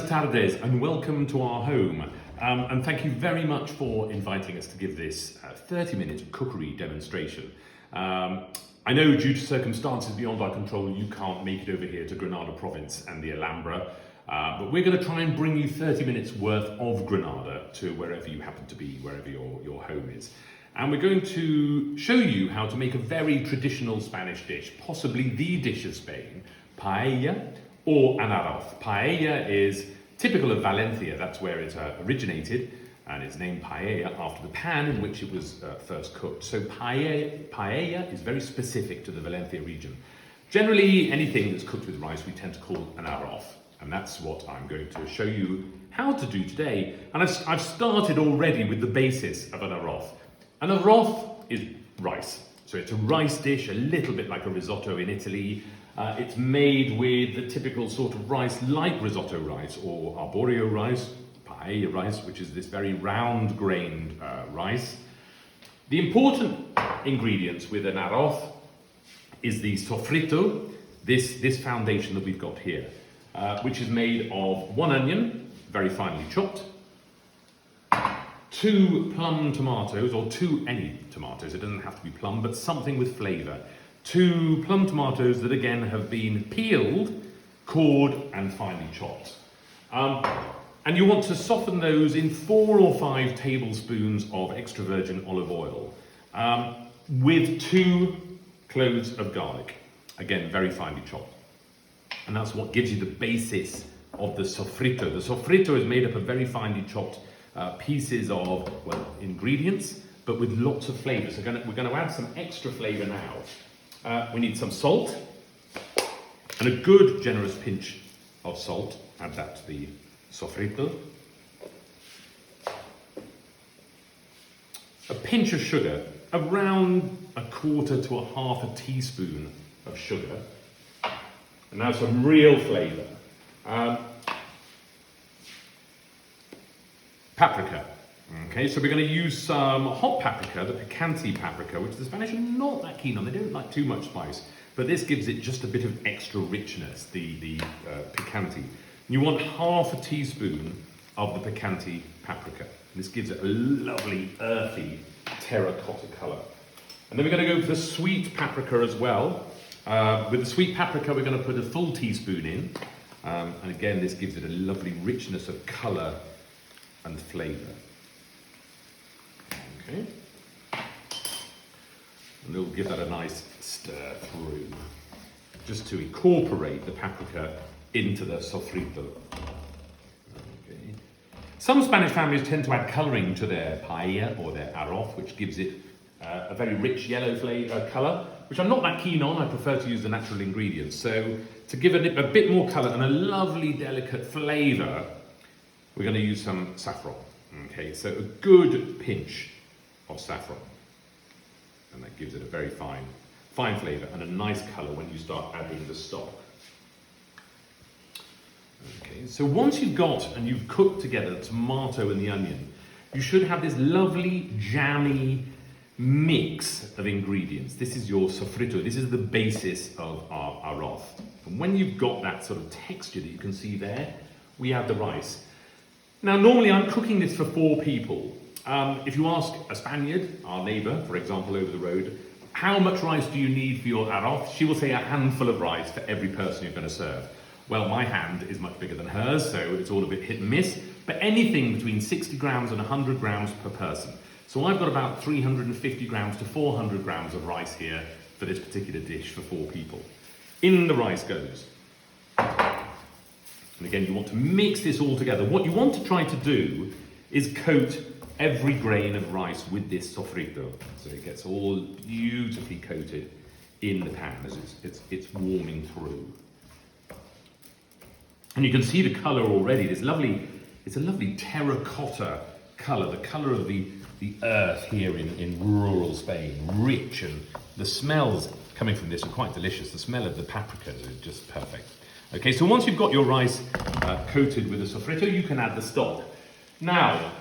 tardes and welcome to our home. And thank you very much for inviting us to give this 30-minute cookery demonstration. I know due to circumstances beyond our control, you can't make it over here to Granada province and the Alhambra, but we're going to try and bring you 30 minutes worth of Granada to wherever you happen to be, wherever your home is. And we're going to show you how to make a very traditional Spanish dish, possibly the dish of Spain, paella or an arroz. Paella is typical of Valencia, that's where it originated, and it's named paella after the pan in which it was first cooked. So paella is very specific to the Valencia region. Generally, anything that's cooked with rice we tend to call an arroz, and that's what I'm going to show you how to do today. And I've started already with the basis of an arroz. An arroz is rice, so it's a rice dish, a little bit like a risotto in Italy. It's made with the typical sort of rice like risotto rice or arborio rice, paella rice, which is this very round-grained rice. The important ingredients with an arroz is the sofrito, this foundation that we've got here, which is made of 1 onion, very finely chopped, 2 plum tomatoes, or any tomatoes, it doesn't have to be plum, but something with flavour. 2 plum tomatoes that again have been peeled, cored and finely chopped. And you want to soften those in 4 or 5 tablespoons of extra virgin olive oil with 2 cloves of garlic, again very finely chopped. And that's what gives you the basis of the sofrito. The sofrito is made up of very finely chopped pieces of, well, ingredients, but with lots of flavour. So we're going to add some extra flavour now. We need some salt, and a good generous pinch of salt. Add that to the sofrito. A pinch of sugar, around 1/4 to 1/2 teaspoon of sugar. And now some real flavour. Paprika. Okay, so we're going to use some hot paprika, the picante paprika, which the Spanish are not that keen on. They don't like too much spice, but this gives it just a bit of extra richness, the picante. You want 1/2 teaspoon of the picante paprika. This gives it a lovely, earthy terracotta colour. And then we're going to go for the sweet paprika as well. With the sweet paprika, we're going to put a full teaspoon in. And again, this gives it a lovely richness of colour and flavour. Okay. And we'll give that a nice stir through, just to incorporate the paprika into the sofrito. Okay. Some Spanish families tend to add colouring to their paella or their arroz, which gives it a very rich yellow colour, which I'm not that keen on. I prefer to use the natural ingredients. So to give it a bit more colour and a lovely delicate flavour, we're going to use some saffron. Okay, so a good pinch of saffron, and that gives it a very fine flavour and a nice colour when you start adding the stock. Okay, so once you've cooked together the tomato and the onion, you should have this lovely jammy mix of ingredients. This is your sofrito. This is the basis of our arroz. And when you've got that sort of texture that you can see there, we add the rice. Now, normally I'm cooking this for 4 people. If you ask a Spaniard, our neighbour, for example, over the road, how much rice do you need for your arroz? She will say a handful of rice for every person you're going to serve. Well, my hand is much bigger than hers, so it's all a bit hit and miss, but anything between 60 grams and 100 grams per person. So I've got about 350 grams to 400 grams of rice here for this particular dish for 4 people. In the rice goes. And again, you want to mix this all together. What you want to try to do is coat every grain of rice with this sofrito, so it gets all beautifully coated in the pan as it's warming through. And you can see the colour already. It's a lovely terracotta colour, the colour of the earth here in rural Spain, rich, and the smells coming from this are quite delicious. The smell of the paprikas is just perfect. Okay, so once you've got your rice coated with the sofrito, you can add the stock. Now,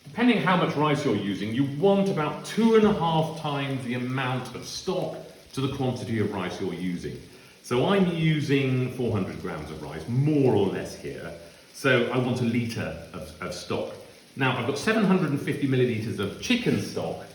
depending how much rice you're using, you want about 2.5 times the amount of stock to the quantity of rice you're using. So I'm using 400 grams of rice, more or less here. So I want a litre of stock. Now I've got 750 millilitres of chicken stock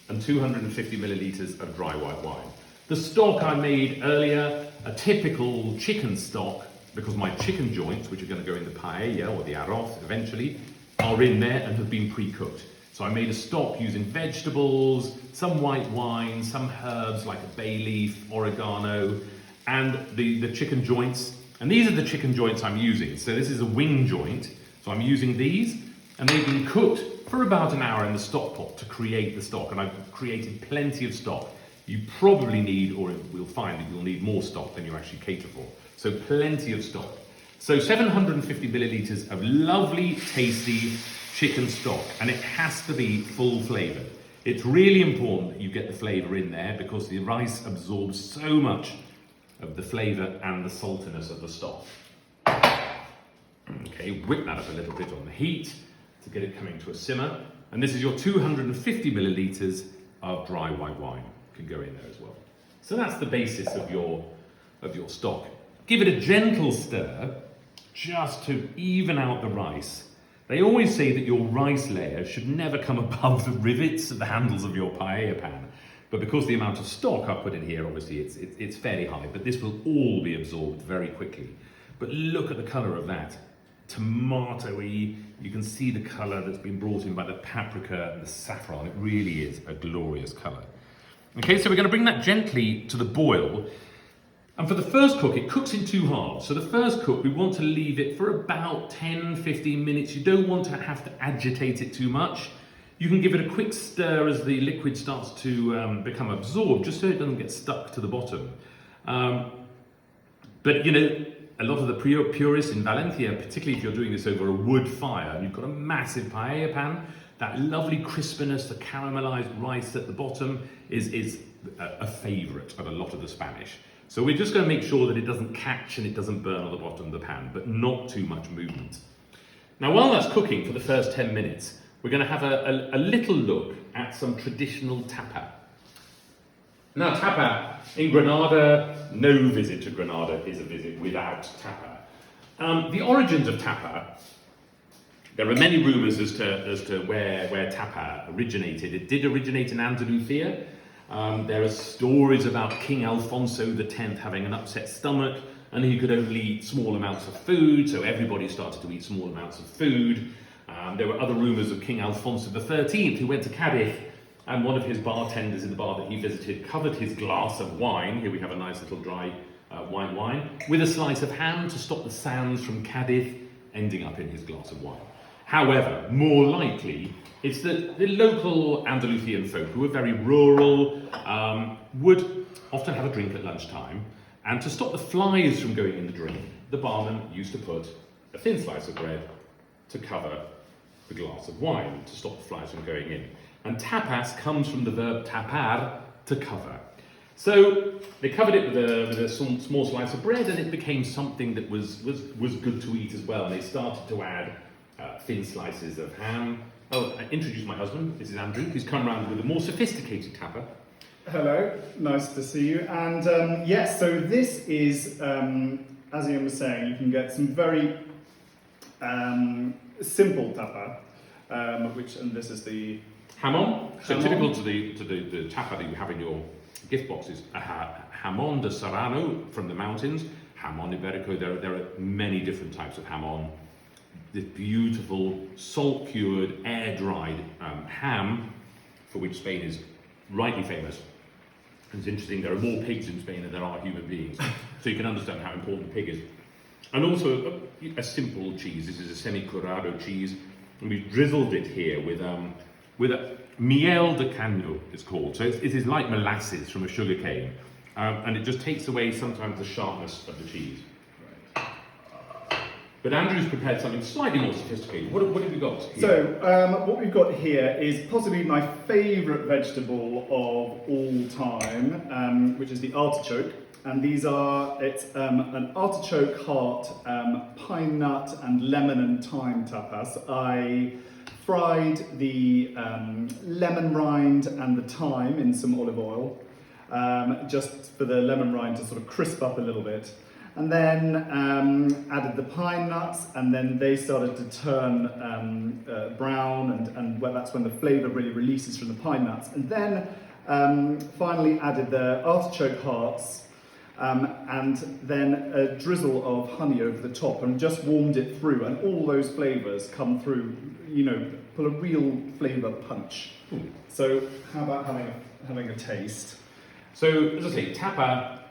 and 250 millilitres of dry white wine. The stock I made earlier, a typical chicken stock, because my chicken joints, which are going to go in the paella or the arroz eventually, are in there and have been pre-cooked. So I made a stock using vegetables, some white wine, some herbs like a bay leaf, oregano, and the chicken joints. And these are the chicken joints I'm using. So this is a wing joint. So I'm using these, and they've been cooked for about an hour in the stock pot to create the stock. And I've created plenty of stock. You probably need, or we'll find that you'll need more stock than you actually cater for. So plenty of stock. So 750 millilitres of lovely, tasty chicken stock, and it has to be full flavoured. It's really important that you get the flavour in there because the rice absorbs so much of the flavour and the saltiness of the stock. Okay, whip that up a little bit on the heat to get it coming to a simmer. And this is your 250 millilitres of dry white wine. Can go in there as well. So that's the basis of your stock. Give it a gentle stir just to even out the rice. They always say that your rice layer should never come above the rivets of the handles of your paella pan. But because the amount of stock I've put in here, obviously it's fairly high, but this will all be absorbed very quickly. But look at the colour of that. Tomatoey, you can see the colour that's been brought in by the paprika and the saffron. It really is a glorious colour. Okay, so we're going to bring that gently to the boil. And for the first cook, it cooks in two halves. So the first cook, we want to leave it for about 10-15 minutes. You don't want to have to agitate it too much. You can give it a quick stir as the liquid starts to become absorbed, just so it doesn't get stuck to the bottom. But you know, a lot of the purists in Valencia, particularly if you're doing this over a wood fire, and you've got a massive paella pan, that lovely crispiness, the caramelized rice at the bottom is a favorite of a lot of the Spanish. So we're just going to make sure that it doesn't catch and it doesn't burn on the bottom of the pan, but not too much movement. Now, while that's cooking for the first 10 minutes, we're going to have a little look at some traditional tapa. Now, tapa in Granada, no visit to Granada is a visit without tapa. The origins of tapa, there are many rumours as to where tapa originated. It did originate in Andalusia. There are stories about King Alfonso X having an upset stomach and he could only eat small amounts of food, so everybody started to eat small amounts of food. There were other rumours of King Alfonso XIII who went to Cadiz, and one of his bartenders in the bar that he visited covered his glass of wine, here we have a nice little dry white wine, with a slice of ham to stop the sands from Cadiz ending up in his glass of wine. However, more likely, it's that the local Andalusian folk who were very rural would often have a drink at lunchtime, and to stop the flies from going in the drink, the barman used to put a thin slice of bread to cover the glass of wine to stop the flies from going in. And tapas comes from the verb tapar, to cover. So they covered it with a small slice of bread, and it became something that was good to eat as well. And they started to add thin slices of ham. Oh, I introduced my husband. This is Andrew. He's come around with a more sophisticated tapa. Hello, nice to see you. And yes, so this is, as Ian was saying, you can get some very simple tapa, and this is the Jamon. So typical to the tapa that you have in your gift boxes, jamon de serrano from the mountains, jamon iberico. There are many different types of jamon. This beautiful salt-cured, air-dried ham, for which Spain is rightly famous. And it's interesting, there are more pigs in Spain than there are human beings, so you can understand how important pig is. And also a simple cheese. This is a semi-curado cheese, and we've drizzled it here with a miel de caño, it's called. So it is like molasses from a sugar cane, and it just takes away sometimes the sharpness of the cheese. But Andrew's prepared something slightly more sophisticated. What have we got here? So what we've got here is possibly my favourite vegetable of all time, which is the artichoke. And it's an artichoke heart, pine nut and lemon and thyme tapas. I fried the lemon rind and the thyme in some olive oil, just for the lemon rind to sort of crisp up a little bit. and then added the pine nuts, and then they started to turn brown, and well, that's when the flavour really releases from the pine nuts. And then finally added the artichoke hearts, and then a drizzle of honey over the top, and just warmed it through, and all those flavours come through, you know, pull a real flavour punch. So how about having a taste? So, as I say, tapa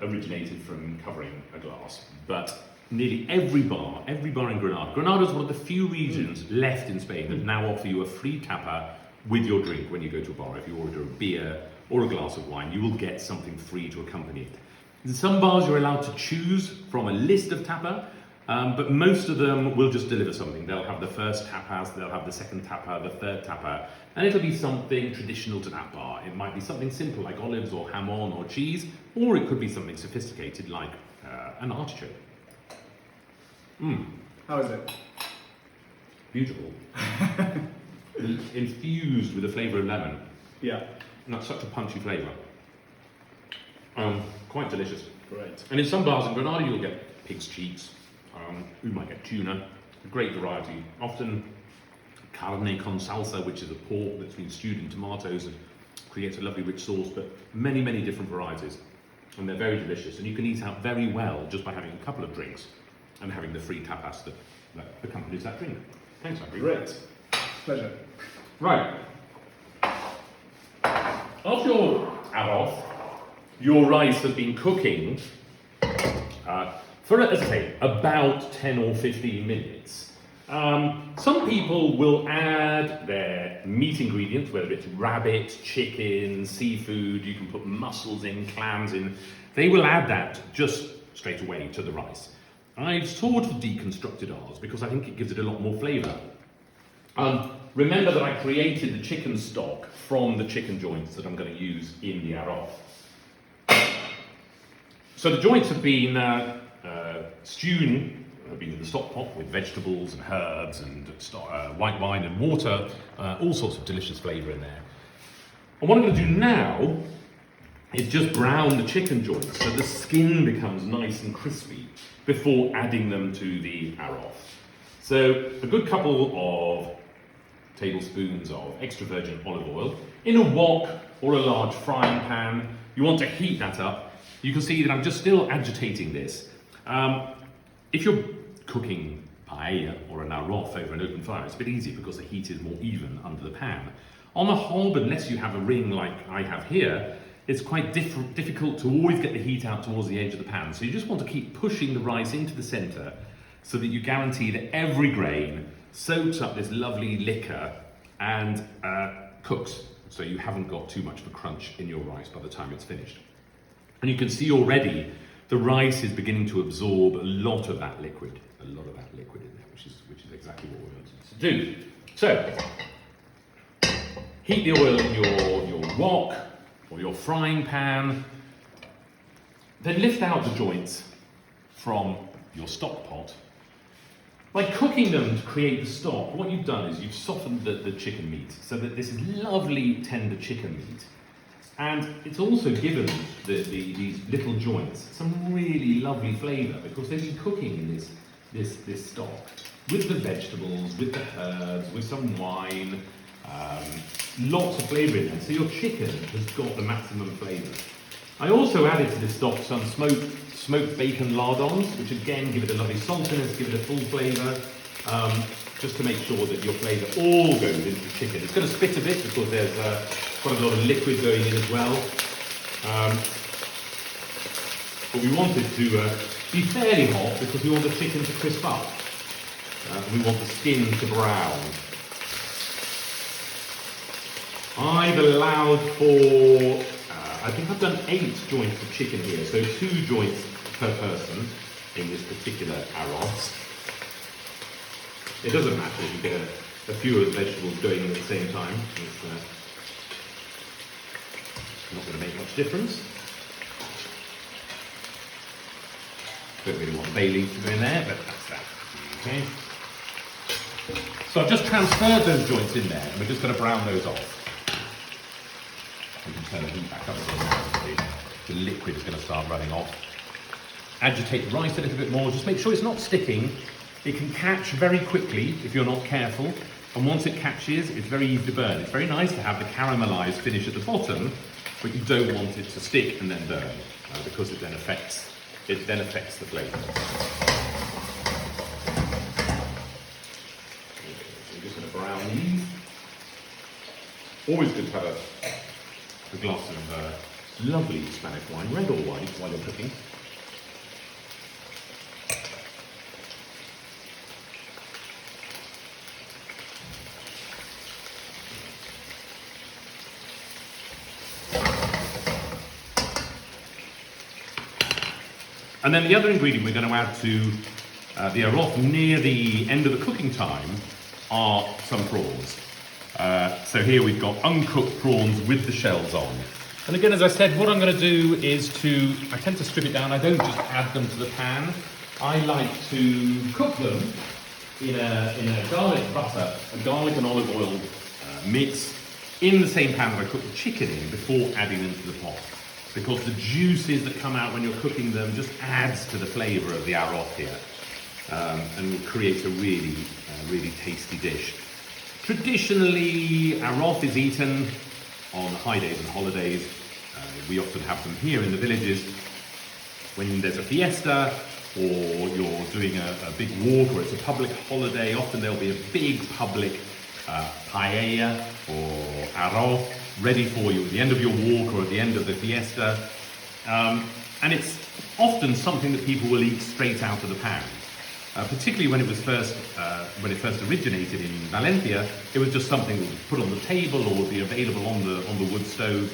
originated from covering a glass, but nearly every bar in Granada. Granada is one of the few regions left in Spain that now offer you a free tapa with your drink when you go to a bar. If you order a beer or a glass of wine, you will get something free to accompany it. In some bars, you're allowed to choose from a list of tapa, but most of them will just deliver something. They'll have the first tapas, they'll have the second tapa, the third tapa, and it'll be something traditional to that bar. It might be something simple like olives or jamon or cheese, or it could be something sophisticated like an artichoke. How is it? Beautiful. Infused with the flavour of lemon. Yeah. And that's such a punchy flavour. Quite delicious. Great. And in some bars in Granada, you'll get pig's cheeks. You might get tuna. A great variety. Often carne con salsa, which is a pork that's been stewed in tomatoes and creates a lovely rich sauce, but many, many different varieties. And they're very delicious. And you can eat out very well just by having a couple of drinks and having the free tapas that accompanies that drink. Thanks, Andrew. Great. Pleasure. Right. After your arroz, your rice has been cooking for, as I say, about 10 or 15 minutes. Some people will add their meat ingredients, whether it's rabbit, chicken, seafood, you can put mussels in, clams in. They will add that just straight away to the rice. I've sort of deconstructed ours because I think it gives it a lot more flavour. Remember that I created the chicken stock from the chicken joints that I'm going to use in the arroz. So the joints have been stewed, have been in the stock pot with vegetables and herbs and white wine and water, all sorts of delicious flavour in there. And what I'm going to do now is just brown the chicken joints so the skin becomes nice and crispy before adding them to the arroz. So a good couple of tablespoons of extra virgin olive oil in a wok or a large frying pan. You want to heat that up. You can see that I'm just still agitating this. If you're cooking paella or an arroz over an open fire, it's a bit easier because the heat is more even under the pan. On the hob, unless you have a ring like I have here, it's quite difficult to always get the heat out towards the edge of the pan. So you just want to keep pushing the rice into the centre so that you guarantee that every grain soaks up this lovely liquor and cooks, so you haven't got too much of a crunch in your rice by the time it's finished. And you can see already the rice is beginning to absorb a lot of that liquid in there, which is exactly what we're going to do. So, heat the oil in your wok or your frying pan, then lift out the joints from your stock pot. By cooking them to create the stock, what you've done is you've softened the chicken meat so that this is lovely tender chicken meat. And it's also given these little joints some really lovely flavour because they've been cooking in this stock with the vegetables, with the herbs, with some wine, lots of flavour in there. So your chicken has got the maximum flavour. I also added to this stock some smoked bacon lardons, which again give it a lovely saltiness, give it a full flavour, just to make sure that your flavour all goes into the chicken. It's going to spit a bit because there's quite a lot of liquid going in as well. But we want it to be fairly hot because we want the chicken to crisp up. We want the skin to brown. I've allowed for, I think I've done 8 joints of chicken here, so 2 joints per person in this particular arroz. It doesn't matter if you get a few of the vegetables going in at the same time. It's not going to make much difference. Don't really want bay leaf to go in there, but that's that. Okay. So I've just transferred those joints in there, and we're just going to brown those off. We can turn the heat back up again. The liquid is going to start running off. agitate the rice a little bit more, just make sure it's not sticking. It can catch very quickly if you're not careful, and once it catches, it's very easy to burn. It's very nice to have the caramelized finish at the bottom, but you don't want it to stick and then burn, because it then affects the flavour. I'm just going to brown these. Always good to have a glass of lovely Spanish wine, red or white, while you're cooking. And then the other ingredient we're going to add to the arroz near the end of the cooking time are some prawns. So here we've got uncooked prawns with the shells on. And again, as I said, what I'm going to do is I tend to strip it down. I don't just add them to the pan. I like to cook them in a garlic and olive oil mix in the same pan that I cook the chicken in before adding them to the pot. Because the juices that come out when you're cooking them just adds to the flavour of the arroz here, and creates a really tasty dish. Traditionally, arroz is eaten on high days and holidays. We often have them here in the villages when there's a fiesta, or you're doing a big walk, or it's a public holiday. Often there'll be a big public paella or arroz ready for you at the end of your walk or at the end of the fiesta, and it's often something that people will eat straight out of the pan. Particularly when it first originated in Valencia, it was just something that was put on the table or would be available on the wood stove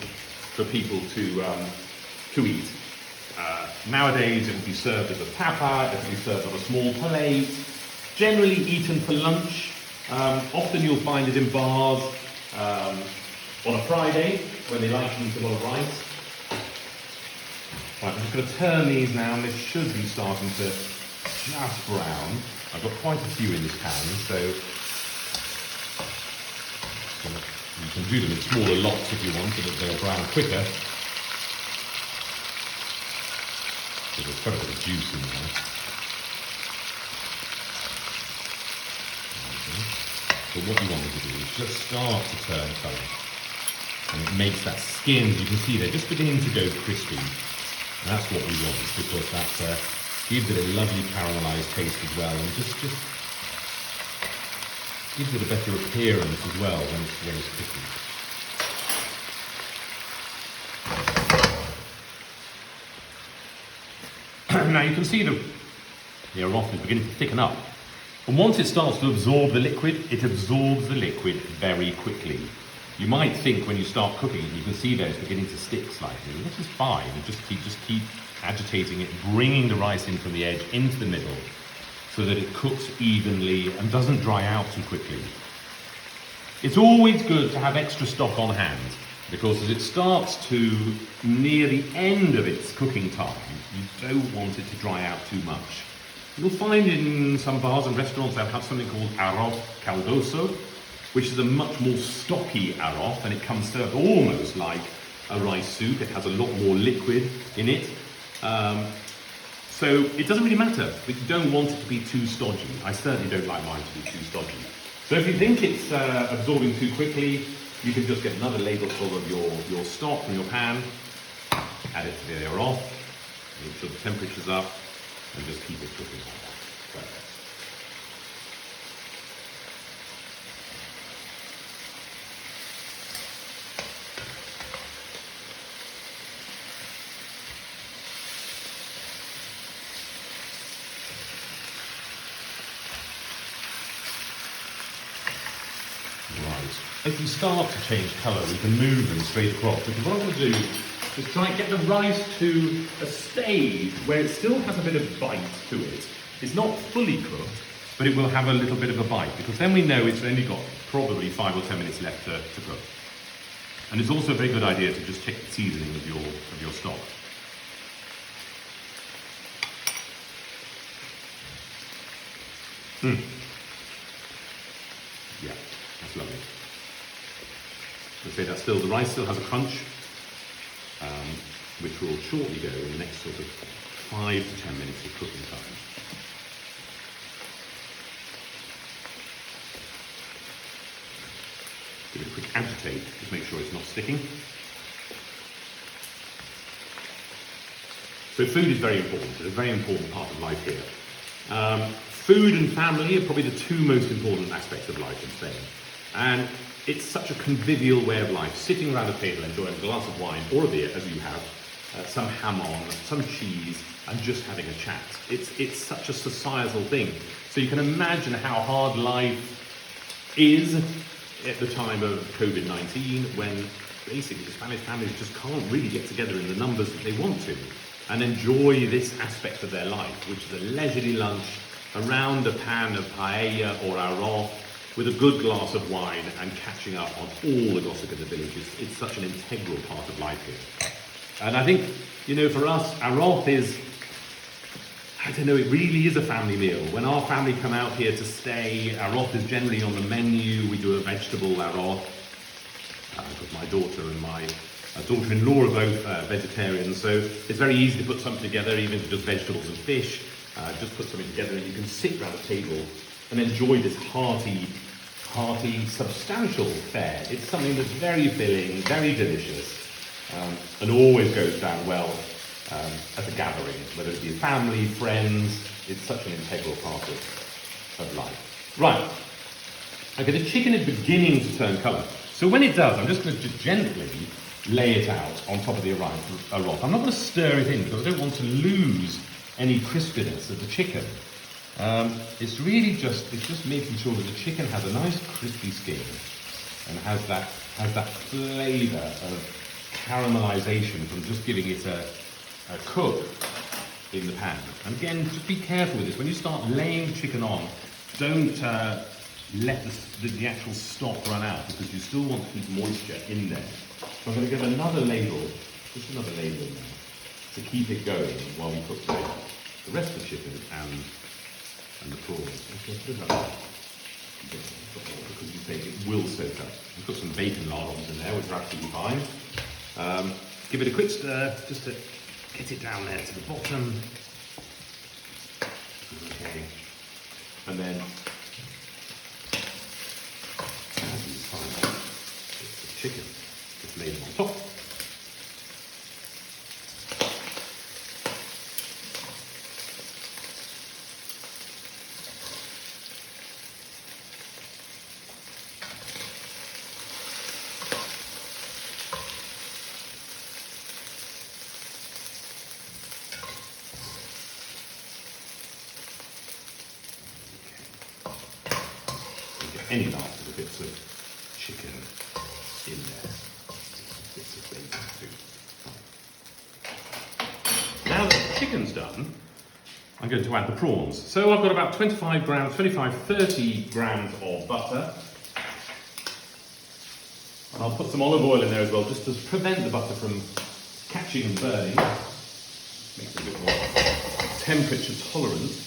for people to eat. Nowadays, it would be served as a tapa, it would be served on a small plate, generally eaten for lunch. Often you'll find it in bars on a Friday when they like to eat a lot of rice. Right, I'm just going to turn these now, and they should be starting to just brown. I've got quite a few in this pan, so you can do them in smaller lots if you want, so that they'll brown quicker. So there's quite a bit of juice in there. But what you want to do is just start to turn colour. And it makes that skin, you can see they're just beginning to go crispy. And that's what we want, because that gives it a lovely caramelised taste as well, and just gives it a better appearance as well when it's cooking. Now you can see the arroz is beginning to thicken up. And once it starts to absorb the liquid, it absorbs the liquid very quickly. You might think when you start cooking it, you can see there it's beginning to stick slightly, which is fine. You just keep agitating it, bringing the rice in from the edge into the middle so that it cooks evenly and doesn't dry out too quickly. It's always good to have extra stock on hand, because as it starts to near the end of its cooking time, you don't want it to dry out too much. You'll find in some bars and restaurants they'll have something called arroz caldoso, which is a much more stocky arroz, and it comes served almost like a rice soup. It has a lot more liquid in it. So it doesn't really matter, but you don't want it to be too stodgy. I certainly don't like mine to be too stodgy. So if you think it's absorbing too quickly, you can just get another ladle full of your stock from your pan, add it to the arroz, make sure the temperature's up, and just keep it cooking like that. Perfect. If you start to change colour, we can move them straight across, because what I'm going to do is try and get the rice to a stage where it still has a bit of bite to it. It's not fully cooked, but it will have a little bit of a bite, because then we know it's only got probably 5 or 10 minutes left to cook. And it's also a very good idea to just check the seasoning of your stock. Yeah, that's lovely. The rice still has a crunch, which will shortly go in the next sort of 5 to 10 minutes of cooking time. Give it a quick agitate to make sure it's not sticking. So food is very important. It's a very important part of life here. Food and family are probably the two most important aspects of life in Spain. And it's such a convivial way of life, sitting around a table enjoying a glass of wine or a beer, as you have, some ham on, some cheese, and just having a chat. It's such a societal thing. So you can imagine how hard life is at the time of COVID-19, when basically the Spanish families just can't really get together in the numbers that they want to and enjoy this aspect of their life, which is a leisurely lunch around a pan of paella or arroz with a good glass of wine and catching up on all the gossip in the village. It's such an integral part of life here. And I think, you know, for us, arroz is, I don't know, it really is a family meal. When our family come out here to stay, arroz is generally on the menu. We do a vegetable arroz, because my daughter and my daughter-in-law are both vegetarians, so it's very easy to put something together, even if it's just vegetables and fish. Just put something together and you can sit around a table and enjoy this hearty, substantial fare. It's something that's very filling, very delicious, and always goes down well at a gathering, whether it be family, friends. It's such an integral part of life. Right, okay, the chicken is beginning to turn colour. So when it does, I'm just going to gently lay it out on top of the arroz. I'm not going to stir it in because I don't want to lose any crispiness of the chicken. It's really just making sure that the chicken has a nice crispy skin and has that flavour of caramelisation from just giving it a cook in the pan. And again, just be careful with this. When you start laying the chicken on, don't let the actual stock run out, because you still want to keep moisture in there. So I'm going to give another ladle, just another ladle in there, to keep it going while we cook the rest of the chicken and the prawns. Okay, put it up. Because you think it will soak up. We've got some bacon lardons in there, which are absolutely fine. Give it a quick stir, just to get it down there to the bottom. Okay. And then, as you find the chicken, just lay them on top. Any last little bits of chicken in there. Bits of bacon too. Now that the chicken's done, I'm going to add the prawns. So I've got about 25 grams, 30 grams of butter. And I'll put some olive oil in there as well, just to prevent the butter from catching and burning. Makes it a bit more temperature tolerant.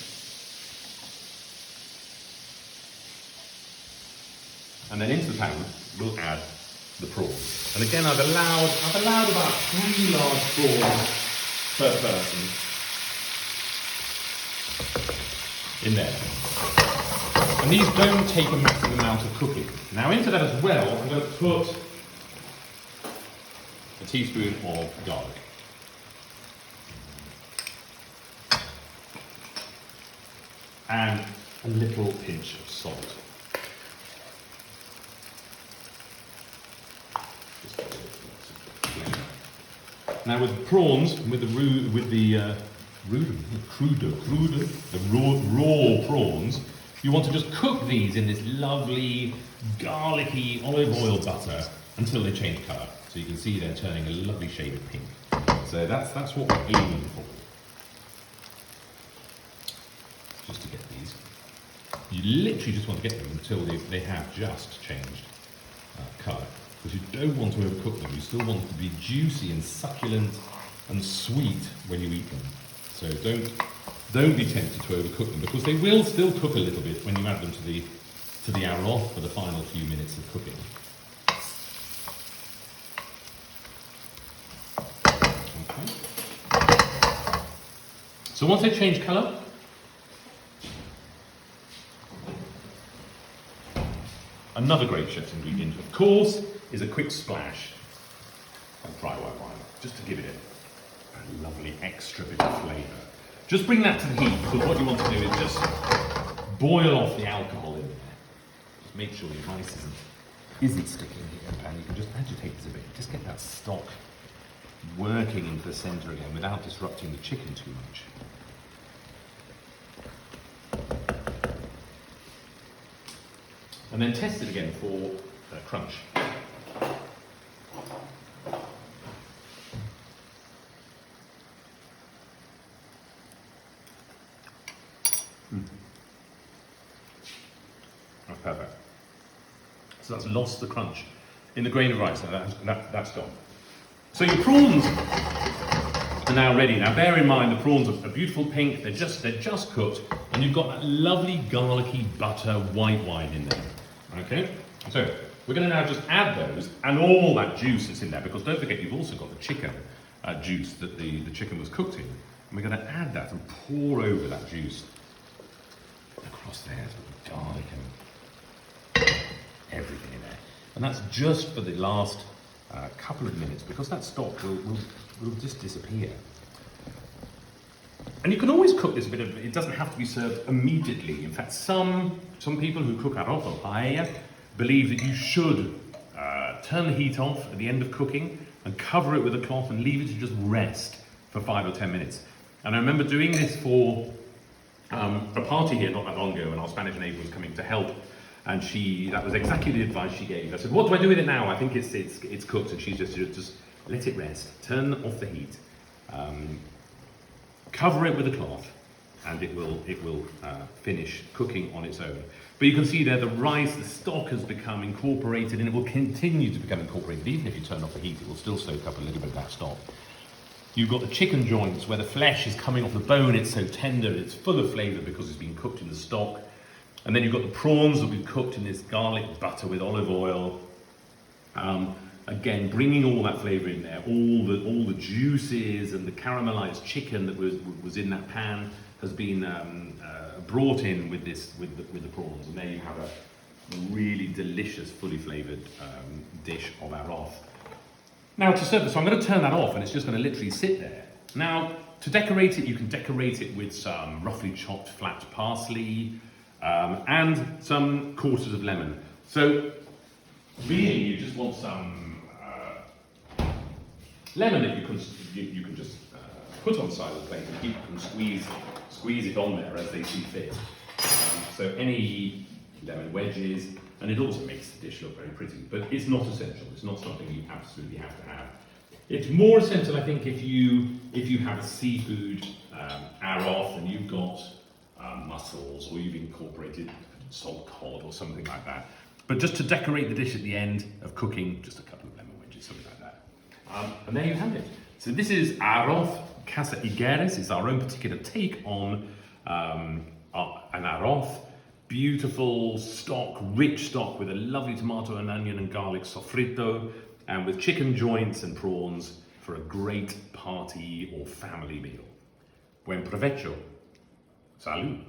And then into the pan, we'll add the prawns. And again, I've allowed about 3 large prawns per person in there. And these don't take a massive amount of cooking. Now into that as well, I'm going to put a teaspoon of garlic. And a little pinch of salt. Now with the prawns, with the raw prawns, you want to just cook these in this lovely garlicky olive oil butter until they change colour. So you can see they're turning a lovely shade of pink. So that's what we're aiming for. Just to get these. You literally just want to get them until they have just changed colour. Because you don't want to overcook them. You still want them to be juicy and succulent and sweet when you eat them. So don't be tempted to overcook them, because they will still cook a little bit when you add them to the arroz for the final few minutes of cooking. Okay. So once they change colour, another great chef's ingredient, of course, is a quick splash of dry white wine, just to give it a lovely extra bit of flavour. Just bring that to the heat, because what you want to do is just boil off the alcohol in there. Just make sure your rice isn't sticking here, and you can just agitate this a bit. Just get that stock working into the centre again without disrupting the chicken too much. And then test it again for crunch. That's perfect. So that's lost the crunch in the grain of rice, so that's gone. So your prawns are now ready. Now bear in mind the prawns are a beautiful pink, they're just cooked, and you've got that lovely garlicky butter white wine in there. Okay? So we're going to now just add those and all that juice that's in there, because don't forget you've also got the chicken juice that the chicken was cooked in. And we're going to add that and pour over that juice across there, so the garlic and everything in there. And that's just for the last couple of minutes, because that stock will just disappear. And you can always cook this a bit of, it doesn't have to be served immediately. In fact, some people who cook arroz or paella believe that you should turn the heat off at the end of cooking and cover it with a cloth and leave it to just rest for 5 or 10 minutes. And I remember doing this for a party here not that long ago, and our Spanish neighbour was coming to help, and that was exactly the advice she gave. I said, what do I do with it now? I think it's cooked. And she's just let it rest, turn off the heat, cover it with a cloth, and it will finish cooking on its own. But you can see there the rice, the stock has become incorporated, and it will continue to become incorporated. Even if you turn off the heat, it will still soak up a little bit of that stock. You've got the chicken joints where the flesh is coming off the bone, it's so tender, it's full of flavour because it's been cooked in the stock. And then you've got the prawns that we've cooked in this garlic butter with olive oil. Again, bringing all that flavour in there, all the juices and the caramelised chicken that was in that pan has been brought in with the prawns, and there you have a really delicious, fully flavoured dish of arroz. Now to serve this, so I'm going to turn that off, and it's just going to literally sit there. Now to decorate it, you can decorate it with some roughly chopped flat parsley and some quarters of lemon. So really, you just want some lemon that you can just put on the side of the plate, and people can squeeze it on there as they see fit. So any lemon wedges, and it also makes the dish look very pretty, but it's not essential. It's not something you absolutely have to have. It's more essential, I think, if you have a seafood arroz and you've got mussels, or you've incorporated salt cod or something like that. But just to decorate the dish at the end of cooking, just a couple of lemon wedges, something like that. And there you have it. So this is arroz Casa Higueras. It's our own particular take on an arroz. Beautiful stock, rich stock with a lovely tomato and onion and garlic sofrito, and with chicken joints and prawns for a great party or family meal. Buen provecho. Salud.